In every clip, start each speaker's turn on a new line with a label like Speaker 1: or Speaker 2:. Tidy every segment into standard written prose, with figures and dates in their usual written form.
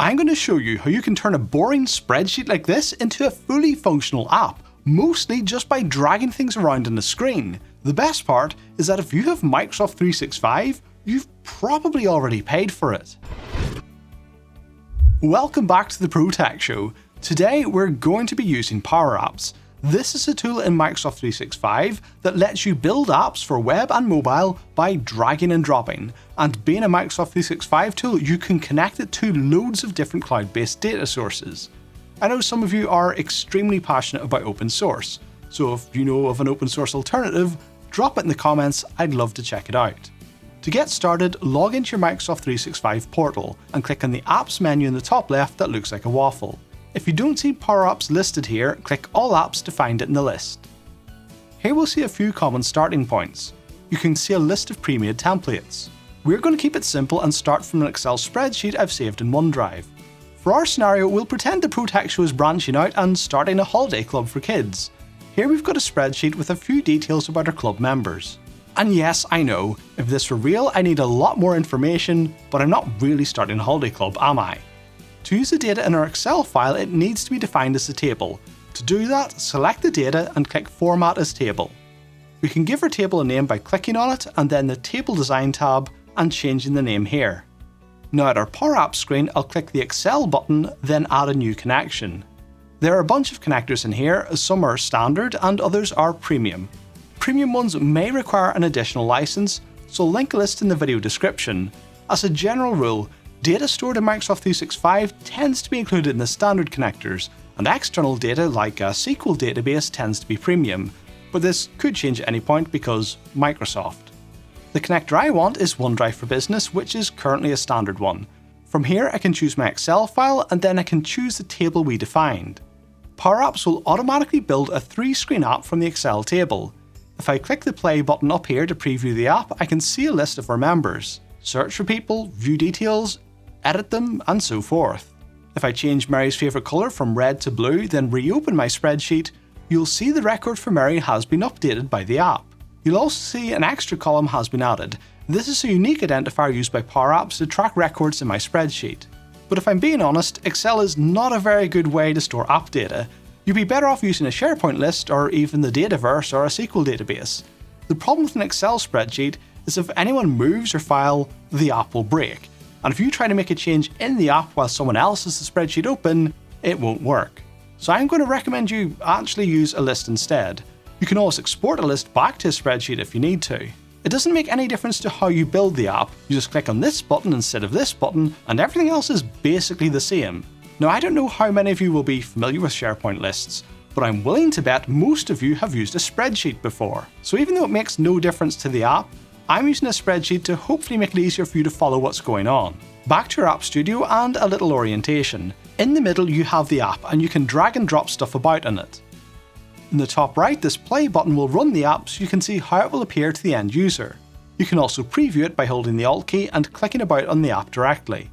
Speaker 1: I'm going to show you how you can turn a boring spreadsheet like this into a fully functional app, mostly just by dragging things around on the screen. The best part is that if you have Microsoft 365, you've probably already paid for it. Welcome back to the Pro Tech Show. Today we're going to be using Power Apps. This is a tool in Microsoft 365 that lets you build apps for web and mobile by dragging and dropping. And being a Microsoft 365 tool, you can connect it to loads of different cloud-based data sources. I know some of you are extremely passionate about open source, so if you know of an open source alternative, drop it in the comments, I'd love to check it out. To get started, log into your Microsoft 365 portal and click on the Apps menu in the top left that looks like a waffle. If you don't see Power Apps listed here, click All Apps to find it in the list. Here we'll see a few common starting points. You can see a list of pre-made templates. We're going to keep it simple and start from an Excel spreadsheet I've saved in OneDrive. For our scenario, we'll pretend the Pro Tech Show is branching out and starting a holiday club for kids. Here we've got a spreadsheet with a few details about our club members. And yes, I know, if this were real, I need a lot more information, but I'm not really starting a holiday club, am I? To use the data in our Excel file, it needs to be defined as a table. To do that, select the data and click Format as Table. We can give our table a name by clicking on it and then the Table Design tab and changing the name here. Now at our Power Apps screen, I'll click the Excel button, then add a new connection. There are a bunch of connectors in here, some are standard and others are premium. Premium ones may require an additional license, so I'll link a list in the video description. As a general rule, data stored in Microsoft 365 tends to be included in the standard connectors, and external data like a SQL database tends to be premium, but this could change at any point because Microsoft. The connector I want is OneDrive for Business, which is currently a standard one. From here I can choose my Excel file and then I can choose the table we defined. Power Apps will automatically build a 3-screen app from the Excel table. If I click the play button up here to preview the app, I can see a list of our members, search for people, view details, edit them, and so forth. If I change Mary's favourite colour from red to blue, then reopen my spreadsheet, you'll see the record for Mary has been updated by the app. You'll also see an extra column has been added. This is a unique identifier used by Power Apps to track records in my spreadsheet. But if I'm being honest, Excel is not a very good way to store app data. You'd be better off using a SharePoint list or even the Dataverse or a SQL database. The problem with an Excel spreadsheet is if anyone moves your file, the app will break. And if you try to make a change in the app while someone else has the spreadsheet open, it won't work. So I'm going to recommend you actually use a list instead. You can always export a list back to a spreadsheet if you need to. It doesn't make any difference to how you build the app, you just click on this button instead of this button and everything else is basically the same. Now I don't know how many of you will be familiar with SharePoint lists, but I'm willing to bet most of you have used a spreadsheet before. So even though it makes no difference to the app, I'm using a spreadsheet to hopefully make it easier for you to follow what's going on. Back to your App Studio and a little orientation. In the middle you have the app and you can drag and drop stuff about in it. In the top right, this play button will run the app so you can see how it will appear to the end user. You can also preview it by holding the Alt key and clicking about on the app directly.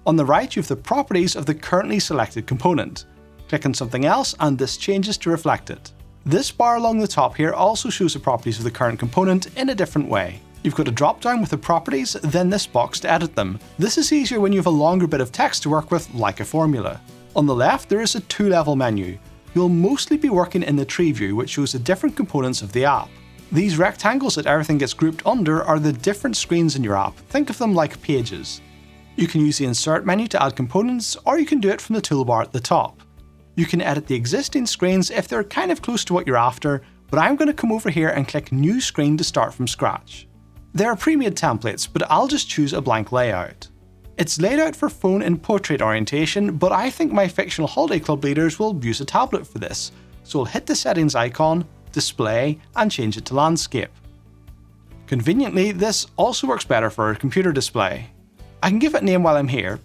Speaker 1: On the right you have the properties of the currently selected component. Click on something else and this changes to reflect it. This bar along the top here also shows the properties of the current component in a different way. You've got a drop down with the properties, then this box to edit them. This is easier when you have a longer bit of text to work with, like a formula. On the left there is a 2-level menu. You'll mostly be working in the tree view, which shows the different components of the app. These rectangles that everything gets grouped under are the different screens in your app. Think of them like pages. You can use the insert menu to add components, or you can do it from the toolbar at the top. You can edit the existing screens if they're kind of close to what you're after, but I'm going to come over here and click New Screen to start from scratch. There are pre-made templates, but I'll just choose a blank layout. It's laid out for phone in portrait orientation, but I think my fictional holiday club leaders will use a tablet for this, so I'll hit the settings icon, display, and change it to landscape. Conveniently, this also works better for a computer display. I can give it a name while I'm here,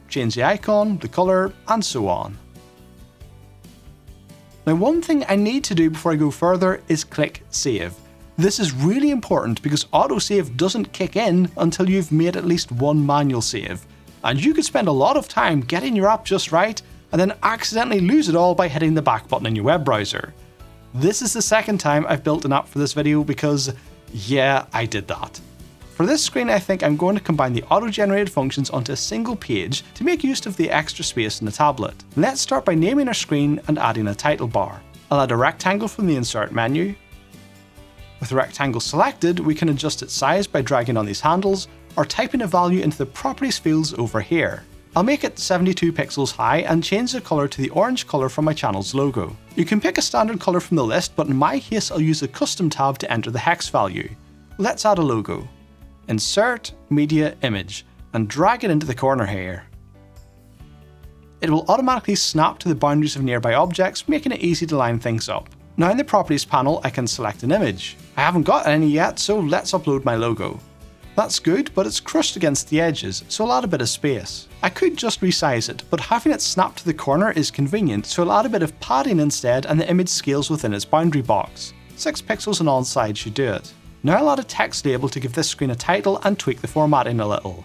Speaker 1: change the icon, the colour, and so on. Now one thing I need to do before I go further is click Save. This is really important because autosave doesn't kick in until you've made at least one manual save, and you could spend a lot of time getting your app just right and then accidentally lose it all by hitting the back button in your web browser. This is the second time I've built an app for this video because, yeah, I did that. For this screen, I think I'm going to combine the auto-generated functions onto a single page to make use of the extra space in the tablet. Let's start by naming our screen and adding a title bar. I'll add a rectangle from the Insert menu. With the rectangle selected, we can adjust its size by dragging on these handles or typing a value into the Properties fields over here. I'll make it 72 pixels high and change the colour to the orange colour from my channel's logo. You can pick a standard colour from the list, but in my case I'll use the Custom tab to enter the hex value. Let's add a logo. Insert, Media, Image, and drag it into the corner here. It will automatically snap to the boundaries of nearby objects, making it easy to line things up. Now in the Properties panel I can select an image. I haven't got any yet, so let's upload my logo. That's good, but it's crushed against the edges, so I'll add a bit of space. I could just resize it, but having it snap to the corner is convenient, so I'll add a bit of padding instead and the image scales within its boundary box. 6 pixels on all sides should do it. Now I'll add a text label to give this screen a title and tweak the formatting a little.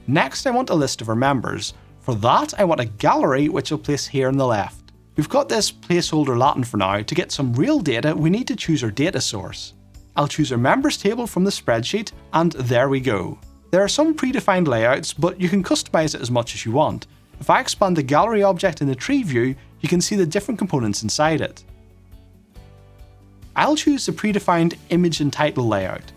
Speaker 1: Next, I want a list of our members. For that, I want a gallery which I'll place here on the left. We've got this placeholder Latin for now. To get some real data, we need to choose our data source. I'll choose our members table from the spreadsheet, and there we go. There are some predefined layouts, but you can customize it as much as you want. If I expand the gallery object in the tree view, you can see the different components inside it. I'll choose the predefined image and title layout.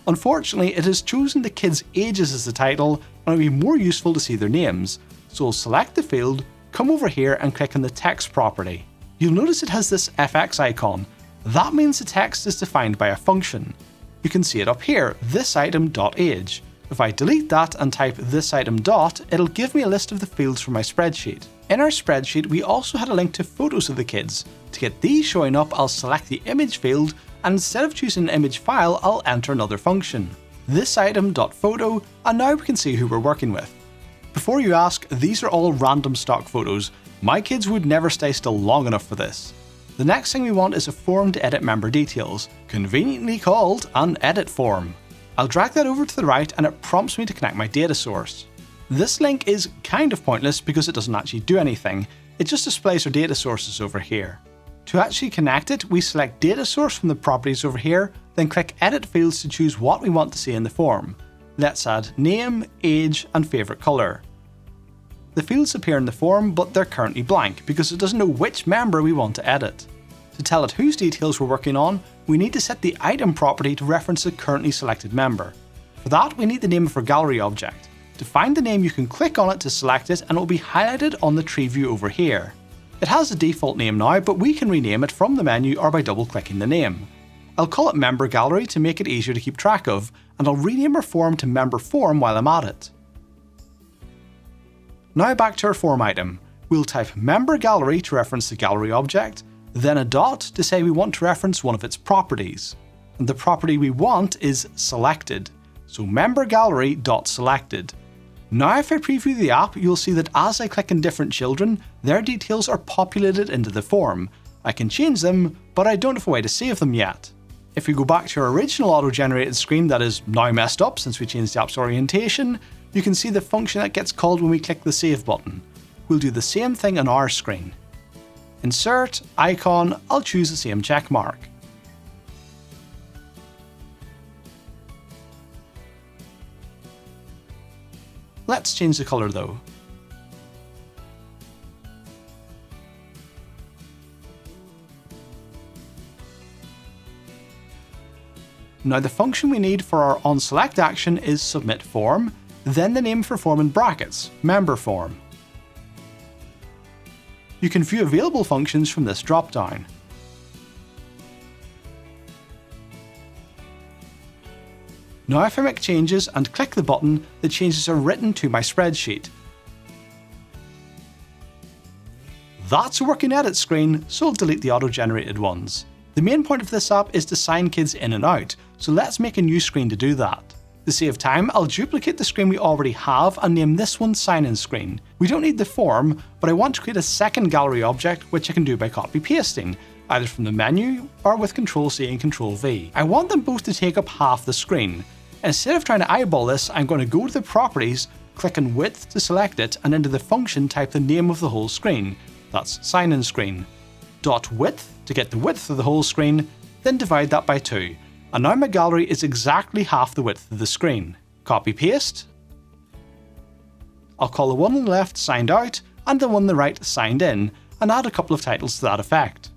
Speaker 1: Unfortunately, it has chosen the kids' ages as the title, and it would be more useful to see their names. So I'll select the field, come over here and click on the text property. You'll notice it has this FX icon. That means the text is defined by a function. You can see it up here, thisitem.age. If I delete that and type thisitem dot, it'll give me a list of the fields from my spreadsheet. In our spreadsheet, we also had a link to photos of the kids. To get these showing up, I'll select the image field, and instead of choosing an image file, I'll enter another function, thisitem.photo, and now we can see who we're working with. Before you ask, these are all random stock photos. My kids would never stay still long enough for this. The next thing we want is a form to edit member details, conveniently called an edit form. I'll drag that over to the right and it prompts me to connect my data source. This link is kind of pointless because it doesn't actually do anything, it just displays our data sources over here. To actually connect it, we select data source from the properties over here, then click edit fields to choose what we want to see in the form. Let's add name, age, and favourite colour. The fields appear in the form, but they're currently blank because it doesn't know which member we want to edit. To tell it whose details we're working on, we need to set the item property to reference the currently selected member. For that, we need the name of our gallery object. To find the name, you can click on it to select it and it will be highlighted on the tree view over here. It has a default name now, but we can rename it from the menu or by double-clicking the name. I'll call it Member Gallery to make it easier to keep track of, and I'll rename our form to Member Form while I'm at it. Now back to our form item. We'll type Member Gallery to reference the gallery object, then a dot to say we want to reference one of its properties. And the property we want is selected, so membergallery.selected. Now if I preview the app, you'll see that as I click on different children, their details are populated into the form. I can change them, but I don't have a way to save them yet. If we go back to our original auto-generated screen that is now messed up since we changed the app's orientation, you can see the function that gets called when we click the save button. We'll do the same thing on our screen. Insert, icon, I'll choose the same check mark. Let's change the colour though. Now the function we need for our onSelect action is submit form, then the name for form in brackets, member form. You can view available functions from this drop-down. Now if I make changes and click the button, the changes are written to my spreadsheet. That's a working edit screen, so I'll delete the auto-generated ones. The main point of this app is to sign kids in and out, so let's make a new screen to do that. To save time, I'll duplicate the screen we already have and name this one sign-in screen. We don't need the form, but I want to create a second gallery object, which I can do by copy-pasting, either from the menu or with Ctrl-C and Ctrl-V. I want them both to take up half the screen. Instead of trying to eyeball this, I'm going to go to the properties, click on width to select it, and into the function type the name of the whole screen. That's sign-in screen. .width to get the width of the whole screen, then divide that by 2, and now my gallery is exactly half the width of the screen. Copy paste. I'll call the one on the left signed out and the one on the right signed in, and add a couple of titles to that effect.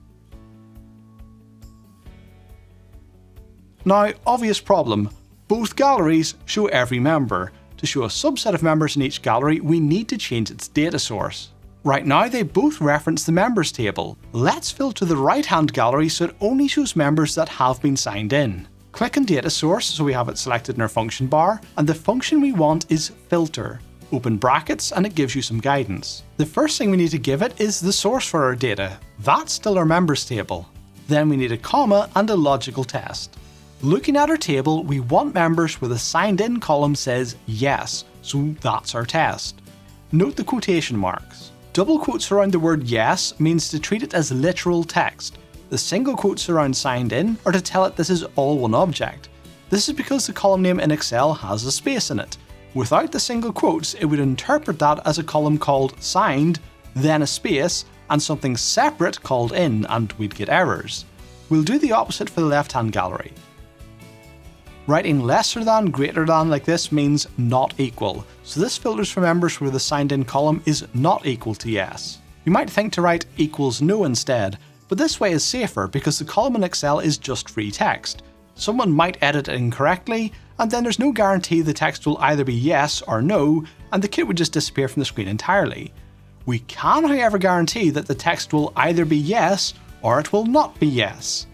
Speaker 1: Now, obvious problem, both galleries show every member. To show a subset of members in each gallery, we need to change its data source. Right now they both reference the members table. Let's filter the right hand gallery so it only shows members that have been signed in. Click on data source so we have it selected in our function bar, and the function we want is filter. Open brackets and it gives you some guidance. The first thing we need to give it is the source for our data. That's still our members table. Then we need a comma and a logical test. Looking at our table, we want members where the signed in column says yes, so that's our test. Note the quotation marks. Double quotes around the word yes means to treat it as literal text. The single quotes around signed in are to tell it this is all one object. This is because the column name in Excel has a space in it. Without the single quotes, it would interpret that as a column called signed, then a space, and something separate called in, and we'd get errors. We'll do the opposite for the left-hand gallery. Writing lesser than, greater than like this means not equal, so this filters for members where the signed in column is not equal to yes. You might think to write equals no instead, but this way is safer because the column in Excel is just free text. Someone might edit it incorrectly, and then there's no guarantee the text will either be yes or no, and the kit would just disappear from the screen entirely. We can, however, guarantee that the text will either be yes or it will not be yes.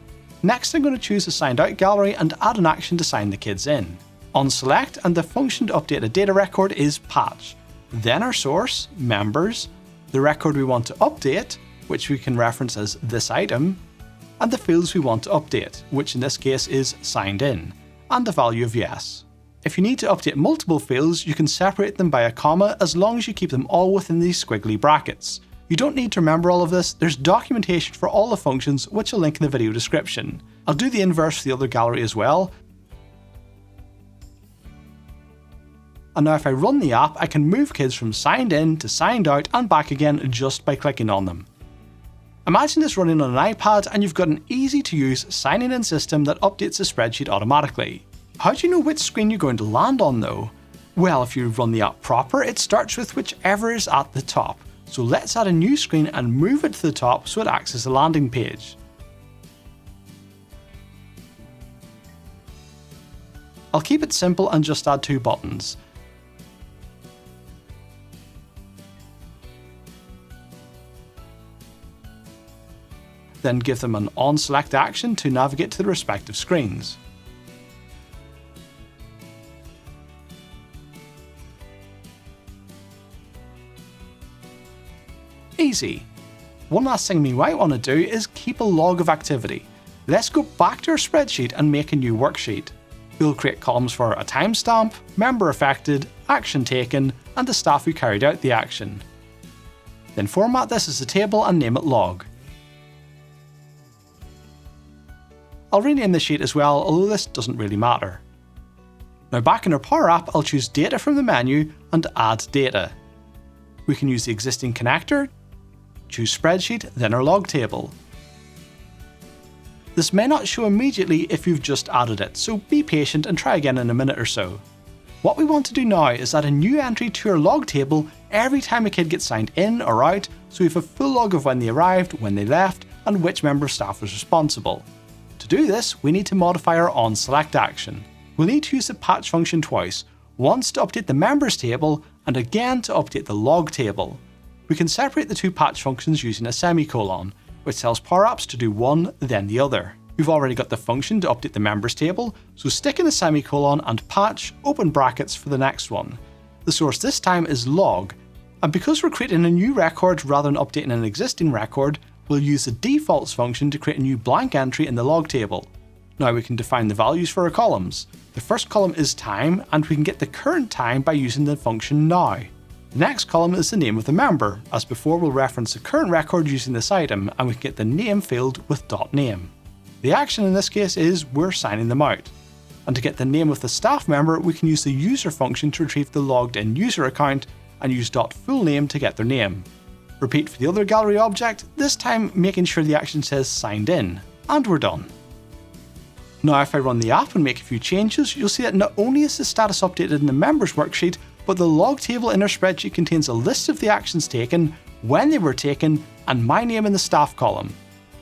Speaker 1: Next, I'm going to choose the signed out gallery and add an action to sign the kids in. On select, and the function to update a data record is patch. Then our source, members, the record we want to update, which we can reference as this item, and the fields we want to update, which in this case is signed in, and the value of yes. If you need to update multiple fields, you can separate them by a comma as long as you keep them all within these squiggly brackets. You don't need to remember all of this, there's documentation for all the functions which I'll link in the video description. I'll do the inverse for the other gallery as well. And now if I run the app, I can move kids from signed in to signed out and back again just by clicking on them. Imagine this running on an iPad and you've got an easy to use signing in system that updates the spreadsheet automatically. How do you know which screen you're going to land on though? Well, if you run the app proper, it starts with whichever is at the top. So let's add a new screen and move it to the top so it acts as a landing page. I'll keep it simple and just add 2 buttons. Then give them an on-select action to navigate to the respective screens. Easy. One last thing we might want to do is keep a log of activity. Let's go back to our spreadsheet and make a new worksheet. We'll create columns for a timestamp, member affected, action taken, and the staff who carried out the action. Then format this as a table and name it log. I'll rename the sheet as well, although this doesn't really matter. Now back in our Power App, I'll choose Data from the menu and Add Data. We can use the existing connector, choose Spreadsheet, then our log table. This may not show immediately if you've just added it, so be patient and try again in a minute or so. What we want to do now is add a new entry to our log table every time a kid gets signed in or out, so we have a full log of when they arrived, when they left, and which member of staff was responsible. To do this, we need to modify our onSelect action. We'll need to use the patch function twice, once to update the members table and again to update the log table. We can separate the 2 patch functions using a semicolon, which tells Power Apps to do one, then the other. We've already got the function to update the members table, so stick in a semicolon and patch, open brackets for the next one. The source this time is log, and because we're creating a new record rather than updating an existing record, we'll use the defaults function to create a new blank entry in the log table. Now we can define the values for our columns. The first column is time, and we can get the current time by using the function now. The next column is the name of the member. As before, we'll reference the current record using this item, and we can get the name field with .name. The action in this case is we're signing them out. And to get the name of the staff member, we can use the user function to retrieve the logged in user account and use .fullname to get their name. Repeat for the other gallery object, this time making sure the action says signed in, and we're done. Now if I run the app and make a few changes, you'll see that not only is the status updated in the members worksheet, but the log table in our spreadsheet contains a list of the actions taken, when they were taken, and my name in the staff column.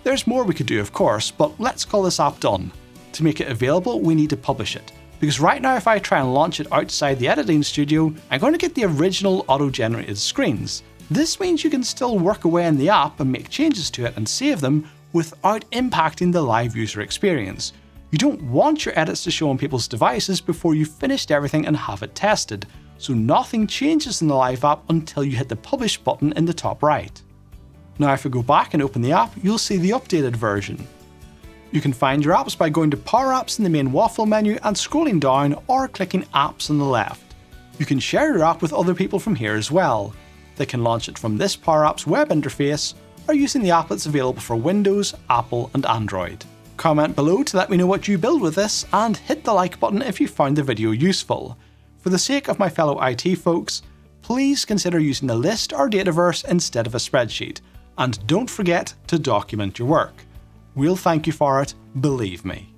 Speaker 1: There's more we could do of course, but let's call this app done. To make it available, we need to publish it, because right now if I try and launch it outside the editing studio, I'm going to get the original auto-generated screens. This means you can still work away in the app and make changes to it and save them without impacting the live user experience. You don't want your edits to show on people's devices before you've finished everything and have it tested, so nothing changes in the live app until you hit the publish button in the top right. Now if we go back and open the app, you'll see the updated version. You can find your apps by going to Power Apps in the main waffle menu and scrolling down or clicking Apps on the left. You can share your app with other people from here as well. They can launch it from this Power Apps web interface or using the app that's available for Windows, Apple and Android. Comment below to let me know what you build with this, and hit the like button if you found the video useful. For the sake of my fellow IT folks, please consider using a list or Dataverse instead of a spreadsheet, and don't forget to document your work. We'll thank you for it, believe me.